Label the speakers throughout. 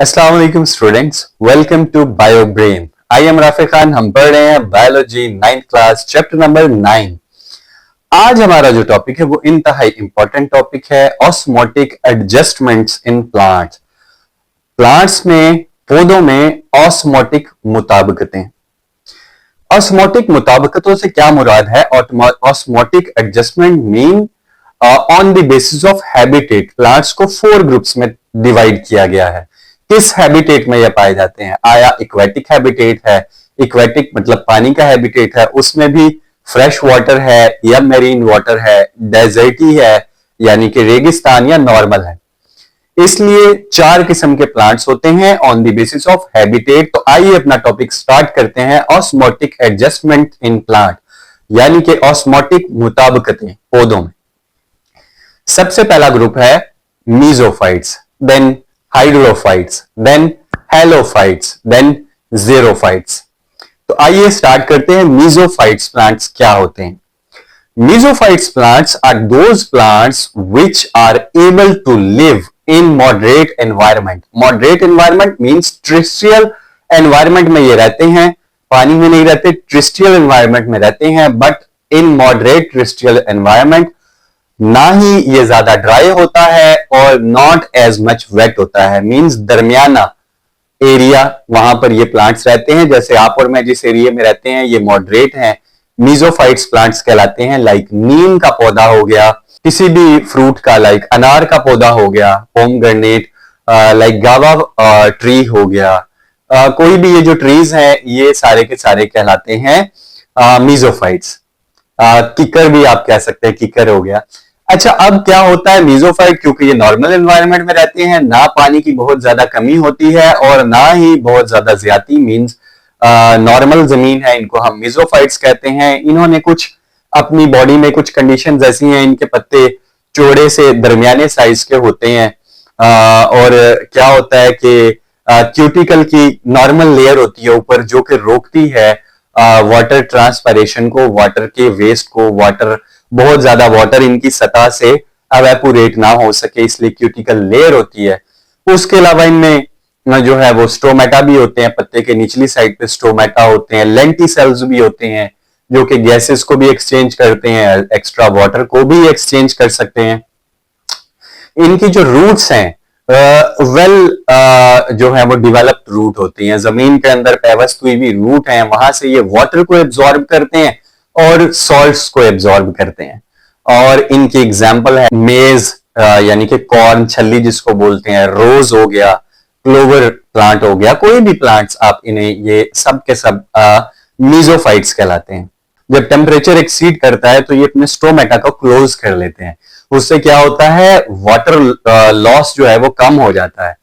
Speaker 1: अस्सलाम वालेकुम students, welcome to bio brain. I am Rafi Khan. हम पढ़ रहे हैं biology 9th class chapter number 9। आज हमारा जो टॉपिक है वो इंतहाई इंपॉर्टेंट टॉपिक है, osmotic adjustments in plants. Plants में, पौधों में ऑस्मोटिक मुताबिकतें। ऑस्मोटिक मुताबिकतों से क्या मुराद है? Osmotic adjustment mean on the basis of habitat. Plants को 4 ग्रुप्स में डिवाइड किया गया है। किस हैबिटेट में ये पाए जाते हैं? आया इक्वेटिक हैबिटेट है, इक्वेटिक मतलब पानी का हैबिटेट है, उसमें भी फ्रेश वाटर है या मेरीन वाटर है, डेजर्टी है यानी कि रेगिस्तान, या नॉर्मल है। इसलिए 4 किस्म के प्लांट्स होते हैं on the basis of habitat. तो आइए अपना टॉपिक स्टार्ट करते हैं, ऑस्मोटिक एडजस्टमेंट इन प्लांट यानी कि ऑस्मोटिक मुताबिकतें पौधों में। सबसे पहला ग्रुप है mesophytes, then hydrophytes, then halophytes, then xerophytes. तो आइए स्टार्ट करते हैं। मीजोफाइट्स प्लांट्स क्या होते हैं? Mesophytes plants are those plants which are able to live in moderate environment. Moderate environment means terrestrial environment में ये रहते हैं, पानी में नहीं रहते, terrestrial environment में रहते हैं, but in moderate terrestrial environment ना ही ये ज्यादा ड्राई होता है और नॉट एज मच वेट होता है, मींस दरमियाना एरिया वहां पर ये प्लांट्स रहते हैं। जैसे आप और मैं जिस एरिया में रहते हैं ये मॉडरेट हैं, मीजोफाइट्स प्लांट्स कहलाते हैं। लाइक नीम का पौधा हो गया, किसी भी फ्रूट का, लाइक अनार का पौधा हो गया, पोमग्रेनेट, लाइक गावा ट्री हो गया, कोई भी ये जो ट्रीज हैं ये सारे के सारे कहलाते हैं मीजोफाइट्स। किकर भी आप कह सकते हैं, किकर हो गया। अच्छा, अब क्या होता है मीजोफाइट, क्योंकि ये नॉर्मल एनवायरनमेंट में रहते हैं, ना पानी की बहुत ज्यादा कमी होती है और ना ही बहुत ज्यादा ज्यादा, मींस नॉर्मल जमीन है, इनको हम मीजोफाइट्स कहते हैं। इन्होंने कुछ अपनी बॉडी में कुछ कंडीशंस ऐसी हैं, इनके पत्ते चौड़े से दरमियाने साइज के होते हैं और क्या होता है कि क्यूटिकल की नॉर्मल लेयर होती है ऊपर, जो कि रोकती है वाटर ट्रांसपायरेशन को, वाटर के वेस्ट को, वाटर बहुत ज्यादा वाटर इनकी सतह से एवेपोरेट ना हो सके, इसलिए क्यूटिकल लेयर होती है। उसके अलावा इनमें जो है वो स्टोमेटा भी होते हैं, पत्ते के निचली साइड पे स्टोमेटा होते हैं, लेंटिसेल्स भी होते हैं जो कि गैसेस को भी एक्सचेंज करते हैं, एक्स्ट्रा वाटर को भी एक्सचेंज कर सकते हैं। इनकी जो रूट्स हैं जो है वो डेवलप्ड रूट होती हैं, जमीन के अंदर पैवस्त हुई भी रूट हैं, वहां से ये वाटर को एब्जॉर्ब करते हैं और सॉल्ट्स को एब्जॉर्ब करते हैं। और इनकी एग्जाम्पल है मेज यानी कि कॉर्न, छल्ली जिसको बोलते हैं, रोज हो गया, क्लोवर प्लांट हो गया, कोई भी प्लांट्स आप इन्हें, ये सब के सब मीजोफाइट्स कहलाते हैं। जब टेम्परेचर एक्सीड करता है तो ये अपने स्टोमेटा को क्लोज कर लेते हैं, उससे क्या होता है वाटर लॉस जो है वो कम हो जाता है।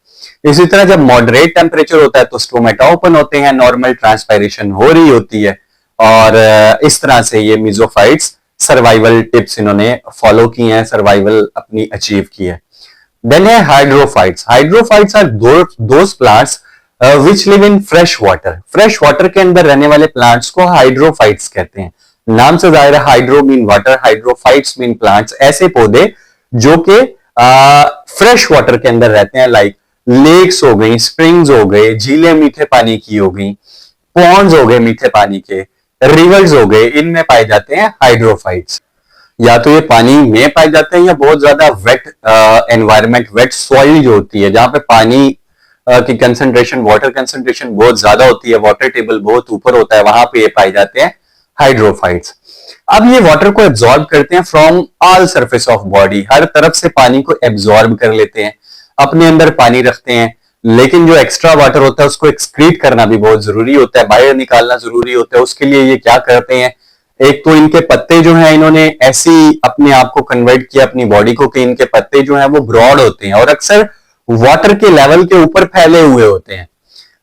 Speaker 1: इसी तरह जब मॉडरेट टेम्परेचर होता है तो स्टोमेटा ओपन होते हैं, नॉर्मल ट्रांसपायरेशन हो रही होती है और इस तरह से ये मीजोफाइट्स सर्वाइवल टिप्स इन्होंने फॉलो की हैं, सर्वाइवल अपनी अचीव की है। देन है hydrophytes. Hydrophytes are those plants which live in fresh water. Fresh water के अंदर रहने वाले प्लांट्स को हाइड्रोफाइट्स कहते हैं। नाम से जाहिर है, hydro mean water, hydrophytes mean plants, ऐसे पौधे जो कि फ्रेश वाटर के अंदर रहते हैं, लाइक लेक्स हो गई, स्प्रिंग्स हो गए, झीलें मीठे पानी की हो गई, पॉन्ड्स हो गए मीठे पानी के, रिवर्स हो गए, इनमें पाए जाते हैं हाइड्रोफाइट्स। या तो ये पानी में पाए जाते हैं या बहुत ज्यादा वेट एनवायरनमेंट, वेट सॉइल जो होती है, जहां पे पानी की कंसंट्रेशन, वाटर कंसंट्रेशन बहुत ज्यादा होती है, वाटर टेबल बहुत ऊपर होता है, वहां पे ये पाए जाते हैं हाइड्रोफाइट्स। अब ये वाटर को एब्जॉर्ब करते हैं from all surface of body, हर तरफ से पानी को एब्जॉर्ब कर लेते हैं, अपने अंदर पानी रखते हैं। लेकिन जो एक्स्ट्रा वाटर होता है उसको एक्सक्रीट करना भी बहुत जरूरी होता है, बाहर निकालना जरूरी होता है। उसके लिए ये क्या करते हैं, एक तो इनके पत्ते जो हैं इन्होंने ऐसी अपने आप को कन्वर्ट किया अपनी बॉडी को कि इनके पत्ते जो हैं वो ब्रॉड होते हैं और अक्सर वाटर के लेवल के ऊपर फैले हुए होते हैं।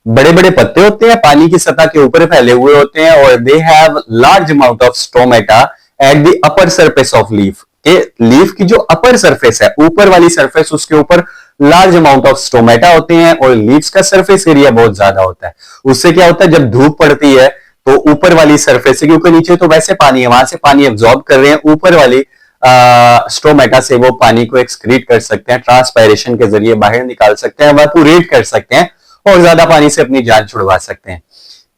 Speaker 1: बड़े बड़े पत्ते होते हैं, पानी की सतह के ऊपर फैले हुए होते हैं और they have large amount of stomata at the upper surface of leaf. Leaf की जो अपर सरफेस है, ऊपर वाली सरफेस, उसके ऊपर लार्ज अमाउंट ऑफ स्टोमेटा होते हैं और लीव्स का सरफेस एरिया बहुत ज्यादा होता है। उससे क्या होता है, जब धूप पड़ती है तो ऊपर वाली सरफेस से, क्योंकि नीचे तो वैसे पानी है, वहां से पानी एब्जॉर्ब कर रहे हैं, ऊपर वाली स्टोमेटा से वो पानी को एक्सक्रीट कर सकते हैं, ट्रांसपायरेशन के जरिए बाहर निकाल सकते हैं, इवेपोरेट कर सकते हैं और ज्यादा पानी से अपनी जान छुड़वा सकते हैं।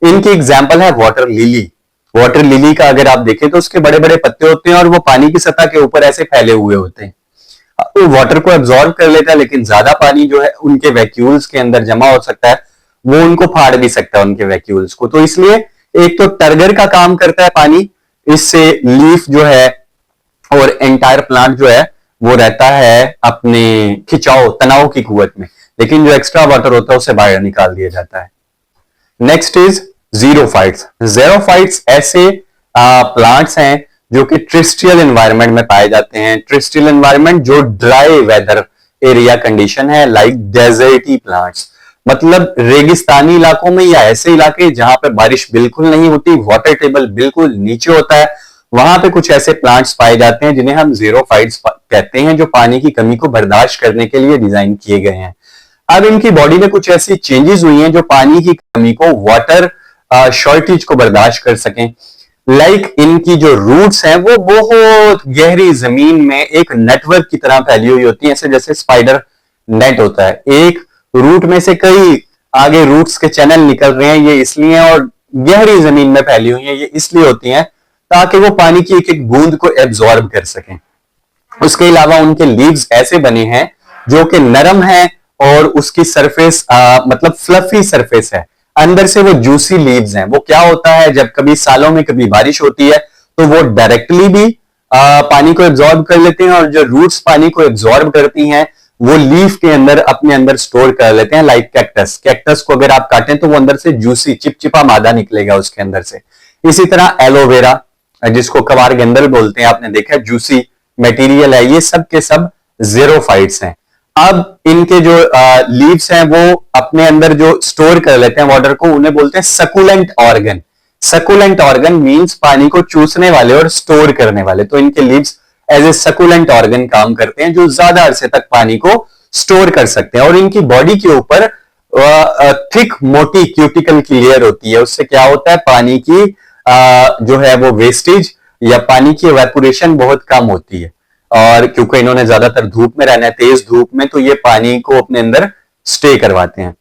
Speaker 1: इनकी एग्जाम्पल है वाटर लिली। वाटर लिली का अगर आप देखें तो उसके बड़े बड़े पत्ते होते हैं और वो पानी की सतह के ऊपर ऐसे फैले हुए होते हैं। वो वाटर को एब्जॉर्ब कर लेता है, लेकिन ज्यादा पानी जो है उनके वैक्यूल्स के अंदर जमा हो सकता है, वो उनको फाड़ भी सकता है उनके वैक्यूल्स को। तो इसलिए एक तो टर्गर का काम करता है पानी, इससे लीफ जो है और एंटायर प्लांट जो है वो रहता है अपने खिंचाव तनाव की कुवत में, लेकिन जो एक्स्ट्रा वाटर होता है उसे बाहर निकाल दिया जाता है। Next is xerophytes. जीरोफाइट्स ऐसे प्लांट्स हैं जो कि ट्रिस्टियल एनवायरनमेंट में पाए जाते हैं। ट्रिस्टियल एनवायरनमेंट जो ड्राई वेदर एरिया कंडीशन है, लाइक डेजर्टी प्लांट्स, मतलब रेगिस्तानी इलाकों में या ऐसे इलाके जहां पे बारिश बिल्कुल नहीं होती, वाटर टेबल बिल्कुल नीचे होता है, वहां पे कुछ ऐसे प्लांट्स पाए जाते हैं जिन्हें हम जीरोफाइट्स कहते हैं, जो पानी की कमी को बर्दाश्त करने के लिए डिजाइन किए गए हैं। अब इनकी बॉडी में कुछ ऐसी चेंजेस हुई हैं जो पानी की कमी को, वाटर शॉर्टेज को बर्दाश्त कर सकें। लाइक इनकी जो रूट्स हैं वो बहुत गहरी जमीन में एक नेटवर्क की तरह फैली हुई होती है, ऐसे जैसे स्पाइडर नेट होता है। एक रूट में से कई आगे रूट्स के चैनल निकल रहे हैं, ये इसलिए, और गहरी जमीन में फैली हुई है ये इसलिए होती हैं ताकि वो पानी की एक एक बूंद को एब्जॉर्ब कर सकें। उसके अलावा उनके लीव्स ऐसे बने हैं जो कि नरम है और उसकी सरफेस मतलब फ्लफी सरफेस है, अंदर से वो जूसी लीव्स हैं। वो क्या होता है, जब कभी सालों में कभी बारिश होती है तो वो डायरेक्टली भी पानी को एब्जॉर्ब कर लेते हैं, और जो रूट्स पानी को एब्जॉर्ब करती हैं वो लीफ के अंदर अपने अंदर स्टोर कर लेते हैं। लाइक कैक्टस, कैक्टस को अगर आप काटें तो वो अंदर से जूसी चिपचिपा मादा निकलेगा उसके अंदर से। इसी तरह एलोवेरा, जिसको कवार गेंदल बोलते हैं, आपने देखा जूसी मटेरियल है, ये सब के सब जीरोफाइट्स हैं। अब इनके जो लीव्स हैं वो अपने अंदर जो स्टोर कर लेते हैं वाटर को, उन्हें बोलते हैं succulent organ. Succulent organ means पानी को चूसने वाले और स्टोर करने वाले। तो इनके leaves as a succulent organ काम करते हैं, जो ज्यादा अरसे तक पानी को स्टोर कर सकते हैं। और इनकी बॉडी के ऊपर थिक मोटी क्यूटिकल की लेयर होती है। उससे क्या होता है, पानी की जो है वो वेस्टेज या पानी की एवेपोरेशन बहुत कम होती है। और क्योंकि इन्होंने ज्यादातर धूप में रहना है, तेज धूप में, तो ये पानी को अपने अंदर स्टे करवाते हैं।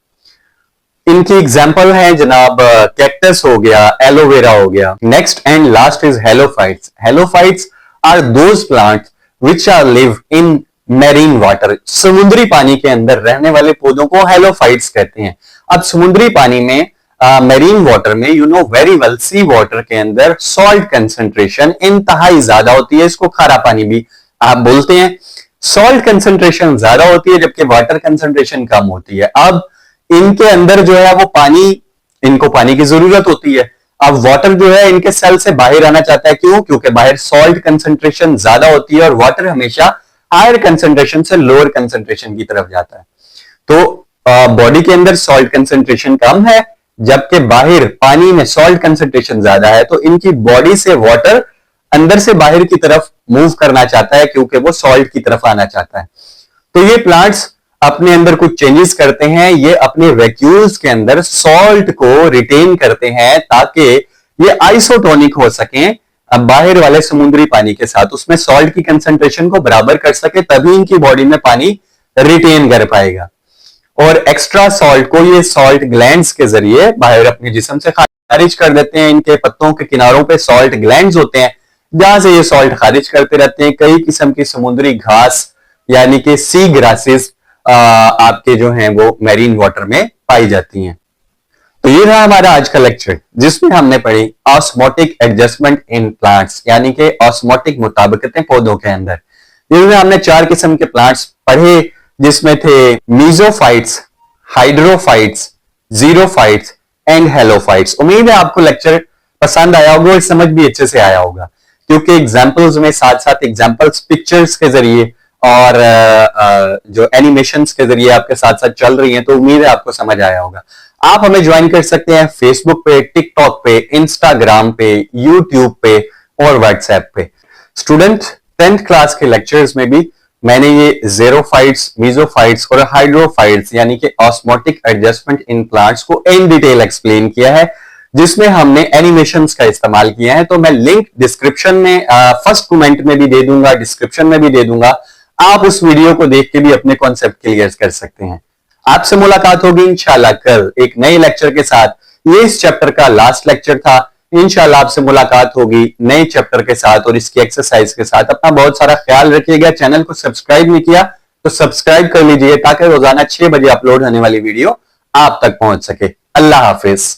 Speaker 1: इनकी एग्जाम्पल है जनाब कैक्टस हो गया, एलोवेरा हो गया। Next and last is halophytes. Halophytes are those plants which are live in marine water. समुद्री पानी के अंदर रहने वाले पौधों को हेलोफाइट्स कहते हैं। अब समुद्री पानी में मैरीन वाटर में, you know very well, sea water के अंदर सॉल्ट कंसंट्रेशन इंतहाई ज्यादा होती है। इसको खारा पानी भी आप बोलते हैं। सॉल्ट कंसंट्रेशन ज्यादा होती है जबकि वाटर कंसंट्रेशन कम होती है। अब इनके अंदर जो है वो पानी, इनको पानी की जरूरत होती है। अब वाटर जो है इनके सेल से बाहर आना चाहता है, क्यों? क्योंकि बाहर सॉल्ट कंसंट्रेशन ज्यादा होती है और वाटर हमेशा हायर कंसंट्रेशन से लोअर कंसंट्रेशन की तरफ जाता है। तो बॉडी के अंदर सॉल्ट कंसंट्रेशन कम है जबकि बाहर पानी में सॉल्ट कंसंट्रेशन ज्यादा है। तो इनकी बॉडी से वाटर अंदर से बाहर की तरफ मूव करना चाहता है क्योंकि वो सॉल्ट की तरफ आना चाहता है। तो ये प्लांट्स अपने अंदर कुछ चेंजेस करते हैं। ये अपने वैक्यूल्स के अंदर सॉल्ट को रिटेन करते हैं ताकि ये आइसोटोनिक हो सकें अब बाहर वाले समुद्री पानी के साथ, उसमें सॉल्ट की कंसंट्रेशन को बराबर कर सके, तभी इनकी बॉडी में पानी रिटेन कर पाएगा। और एक्स्ट्रा सॉल्ट को ये सॉल्ट ग्लैंड्स के जरिए बाहर अपने जिस्म से खारिज कर देते हैं। इनके पत्तों के किनारों पे सॉल्ट ग्लैंड्स होते हैं जहां से ये सॉल्ट खारिज करते रहते हैं। कई किस्म की समुद्री घास यानी कि सी ग्रासेस आपके जो हैं वो मैरीन वाटर में पाई जाती हैं। तो ये रहा हमारा आज का लेक्चर जिसमें हमने पढ़ी ऑस्मोटिक एडजस्टमेंट इन प्लांट्स, यानी कि ऑस्मोटिक मुताबिकतें पौधों के अंदर। जिसमें हमने 4 किस्म के प्लांट्स पढ़े, जिसमें थे mesophytes, hydrophytes, xerophytes and halophytes. उम्मीद है आपको लेक्चर पसंद आया होगा और समझ भी अच्छे से आया होगा, क्योंकि एग्जाम्पल्स में साथ साथ एग्जाम्पल्स पिक्चर्स के जरिए और जो एनिमेशंस के जरिए आपके साथ साथ चल रही हैं, तो उम्मीद है आपको समझ आया होगा। आप हमें ज्वाइन कर सकते हैं फेसबुक पे, टिकटॉक पे, इंस्टाग्राम पे, यूट्यूब पे और व्हाट्सएप पे। स्टूडेंट 10th क्लास के लेक्चर्स में भी मैंने ये ज़ेरोफाइट्स, मीजोफाइट्स और हाइड्रोफाइट्स यानी कि ऑस्मोटिक एडजस्टमेंट इन प्लांट्स को इन डिटेल एक्सप्लेन किया है। जिसमें हमने एनिमेशंस का इस्तेमाल किया है। तो मैं लिंक डिस्क्रिप्शन में फर्स्ट कमेंट में भी दे दूंगा, डिस्क्रिप्शन में भी दे दूंगा। आप उस वीडियो को देख के भी अपने कॉन्सेप्ट क्लियर कर सकते हैं। आपसे मुलाकात होगी इंशाल्लाह कल एक नए लेक्चर के साथ। ये इस चैप्टर का लास्ट लेक्चर था। इंशाल्लाह आपसे मुलाकात होगी नए चैप्टर के साथ और इसकी एक्सरसाइज के साथ। अपना बहुत सारा ख्याल रखिएगा। चैनल को सब्सक्राइब नहीं किया तो सब्सक्राइब कर लीजिए ताकि रोजाना 6 बजे अपलोड होने वाली वीडियो आप तक पहुंच सके। अल्लाह हाफिज।